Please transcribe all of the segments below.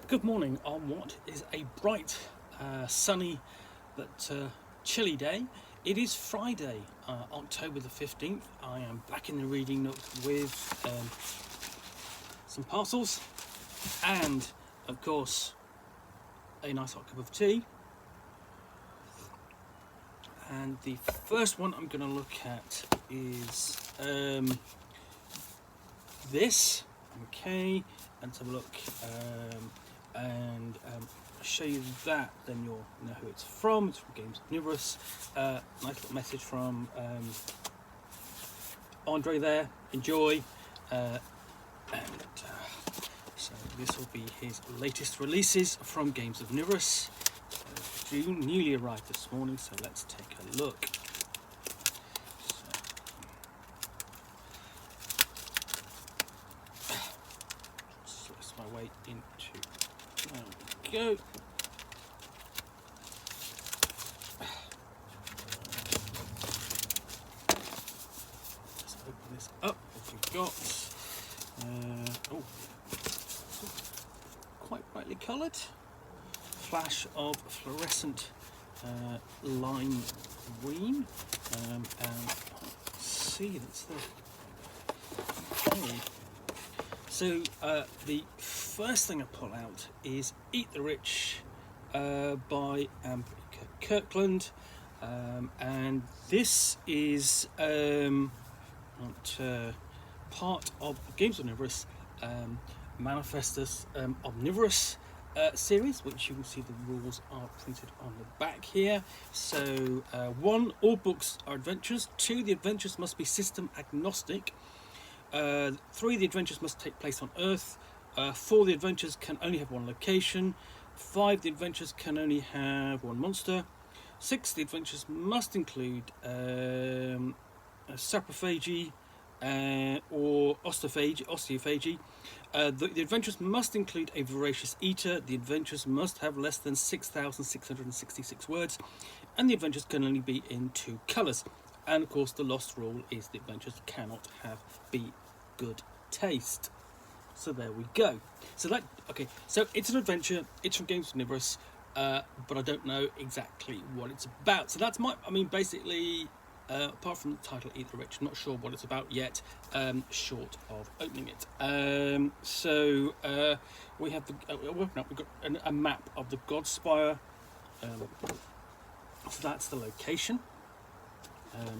Good morning on what is a bright, sunny but chilly day. It is Friday, October the 15th. I am back in the reading nook with some parcels and, of course, a nice hot cup of tea. And the first one I'm going to look at is this. Okay, let's have a look. And show you that, then you'll know who it's from. It's from Games Omnivorous. Nice little message from Andre there. Enjoy. So this will be his latest releases from Games Omnivorous. June, newly arrived this morning, so let's take a look. Slice my way into. There we go. Let's open this up. What we've got? Quite brightly coloured. Flash of fluorescent lime green. And let's see, that's the. Okay. So the first thing I pull out is Eat the Rich by Kirkland, and this is part of Games Omnivorous Manifestus Omnivorous series, which you can see the rules are printed on the back here. So 1, all books are adventures. 2, the adventures must be system agnostic. 3, the adventures must take place on Earth. 4, the adventures can only have one location. 5, the adventures can only have one monster. 6, the adventures must include a saprophagy or osteophagy. The adventures must include a voracious eater. The adventures must have less than 6,666 words, and the adventures can only be in 2 colours. And of course, the lost rule is the adventures cannot be good taste. So there we go. So it's an adventure. It's from Games Omnivorous, but I don't know exactly what it's about. So that's basically. Apart from the title Eat the Rich, I'm not sure what it's about yet, short of opening it. We have we've got a map of the Godspire. So that's the location.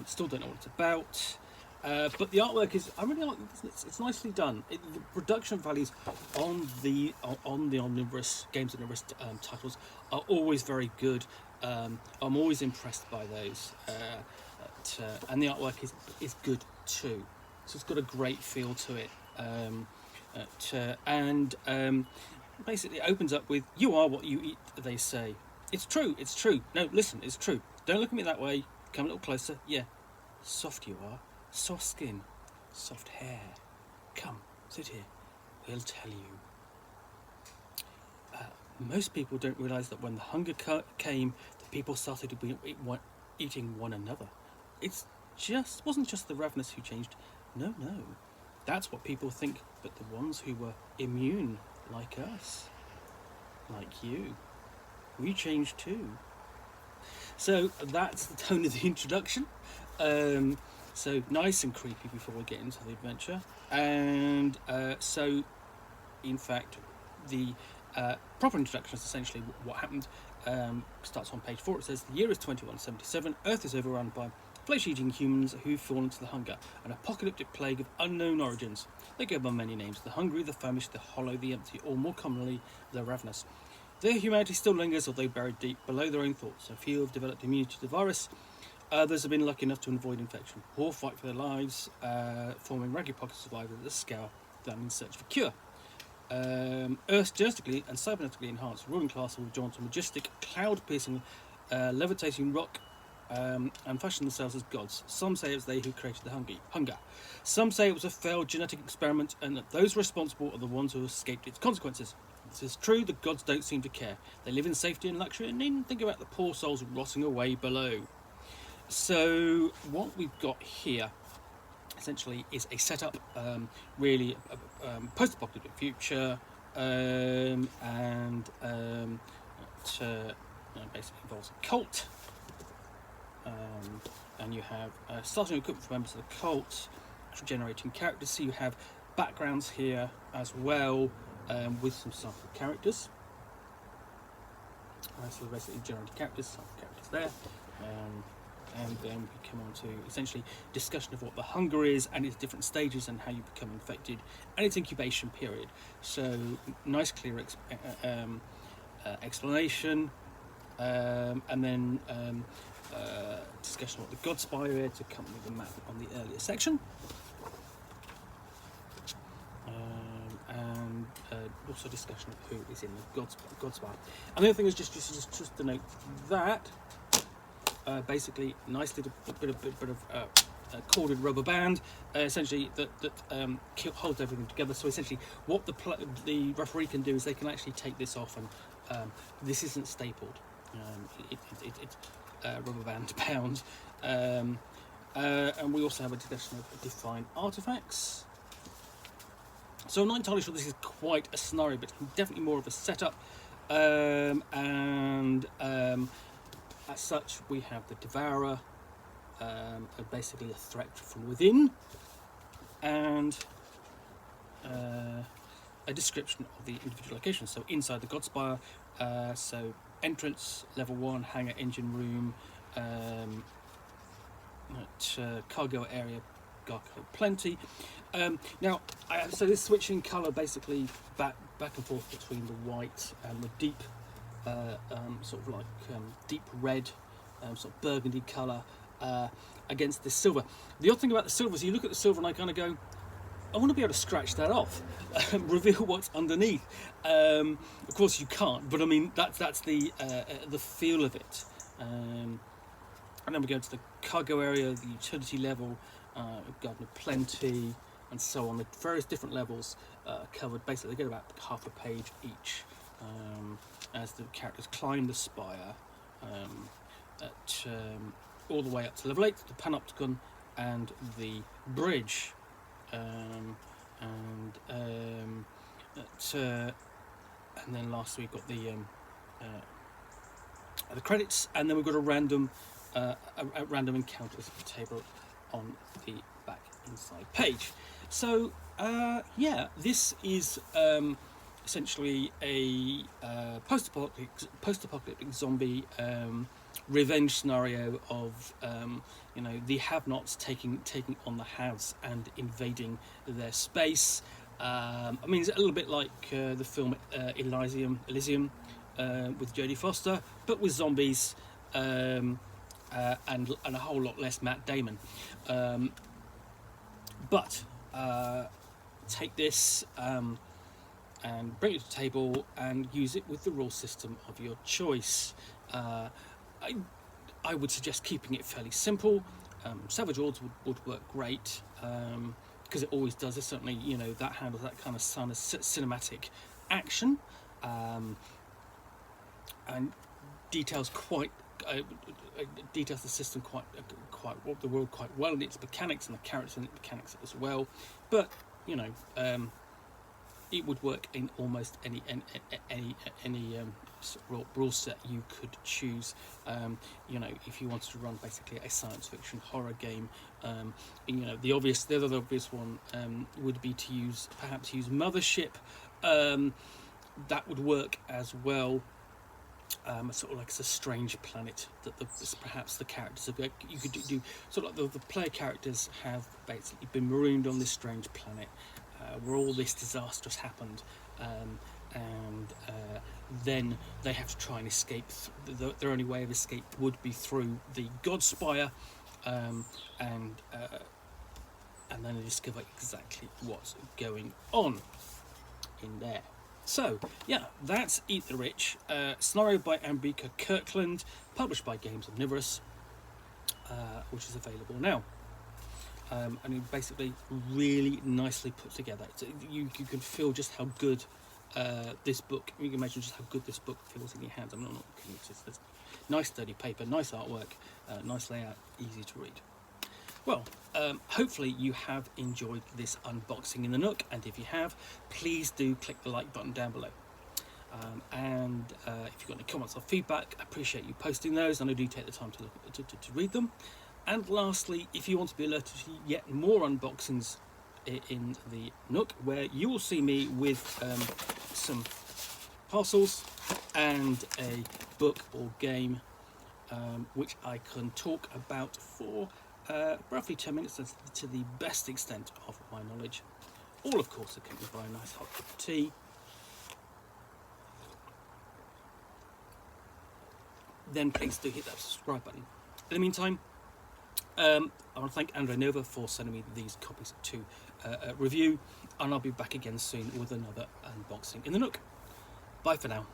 Still don't know what it's about, but the artwork is. I really like it. It's nicely done. The production values on the Omnivorous Games Omnivorous titles are always very good. I'm always impressed by those. And the artwork is good too, so it's got a great feel to it, basically it opens up with "You are what you eat," they say. It's true. No, listen, it's true. Don't look at me that way. Come a little closer. Yeah, soft you are, soft skin, soft hair. Come, sit here, we'll tell you. Most people don't realise that when the hunger came, the people started to be eating one another. Wasn't just the ravenous who changed. No. That's what people think, but the ones who were immune, like us, like you, we changed too. So that's the tone of the introduction. So nice and creepy before we get into the adventure. And so, in fact, the proper introduction is essentially what happened. Starts on page 4. It says, the year is 2177. Earth is overrun by flesh-eating humans who've fallen to the hunger, an apocalyptic plague of unknown origins. They go by many names: the hungry, the famished, the hollow, the empty, or more commonly, the ravenous. Their humanity still lingers, although buried deep below their own thoughts. A few have developed immunity to the virus. Others have been lucky enough to avoid infection. All fight for their lives, forming ragged pockets of survivors that scour them in search of a cure. Earth's genetically and cybernetically enhanced ruling class will jaunt a majestic, cloud-piercing, levitating rock and fashion themselves as gods. Some say it was they who created the hunger. Some say it was a failed genetic experiment, and that those responsible are the ones who escaped its consequences. This is true. The gods don't seem to care. They live in safety and luxury and needn't think about the poor souls rotting away below. So what we've got here essentially is a setup, really post-apocalyptic future, basically involves a cult. And you have starting equipment for members of the cult, generating characters. So you have backgrounds here as well, with some sample characters. So basically generating characters, sample characters there. And then we come on to essentially discussion of what the hunger is and its different stages and how you become infected and its incubation period. So nice clear explanation, and then discussion of what the Godspire is to accompany the map on the earlier section, and also discussion of who is in the Godspire. And the other thing is just to note that. Basically, nice little bit of corded rubber band, essentially that holds everything together. So essentially, what the referee can do is they can actually take this off, and this isn't stapled. It's rubber band bound. And we also have a discussion of defined artifacts. So I'm not entirely sure this is quite a scenario, but it's definitely more of a setup. As such, we have the Devourer, basically a threat from within, and a description of the individual locations. So inside the Godspire, so entrance, level 1, hangar, engine room, cargo area, cargo plenty. Now, so this switching colour basically back and forth between the white and the deep, sort of like deep red, sort of burgundy colour against the silver. The odd thing about the silver is you look at the silver and I kind of go, I want to be able to scratch that off, reveal what's underneath. Of course you can't, but I mean that's the feel of it. And then we go to the cargo area, the utility level, Garden of Plenty, and so on. The various different levels covered. Basically, they get about half a page each. As the characters climb the spire all the way up to level 8, the Panopticon and the bridge, and then last we've got the credits, and then we've got a random encounters table on the back inside page. So this is essentially a post-apocalyptic zombie revenge scenario of the have-nots taking on the haves and invading their space. I mean, it's a little bit like the film Elysium with Jodie Foster, but with zombies, and a whole lot less Matt Damon. But take this and bring it to the table and use it with the rule system of your choice. I would suggest keeping it fairly simple. Savage Worlds would work great, because it always does. It's certainly, that handles that kind of cinematic action, and details the system quite the world quite well, and its mechanics and the characters and its mechanics as well. But it would work in almost any rule set you could choose. If you wanted to run basically a science fiction horror game, the other obvious one would be to use Mothership. That would work as well. Sort of like it's a strange planet that perhaps the characters have. You could do sort of like the player characters have basically been marooned on this strange planet where all this disaster has happened, and then they have to try and escape. Their only way of escape would be through the Godspire, and then they discover exactly what's going on in there. So, that's Eat the Rich, scenario by Ambika Kirkland, published by Games Omnivorous, which is available now. And it basically really nicely put together. You can feel just how good this book, you can imagine just how good this book feels in your hands. I'm not kidding, it's nice sturdy paper, nice artwork, nice layout, easy to read. Well, hopefully you have enjoyed this unboxing in the Nook, and if you have, please do click the like button down below. And if you've got any comments or feedback, I appreciate you posting those, and I do take the time to read them. And lastly, if you want to be alerted to yet more unboxings in the Nook, where you will see me with some parcels and a book or game, which I can talk about for roughly 10 minutes to the best extent of my knowledge. All, of course, accompanied by a nice hot cup of tea. Then please do hit that subscribe button. In the meantime, I want to thank Andre Nova for sending me these copies to review, and I'll be back again soon with another unboxing in the Nook. Bye for now.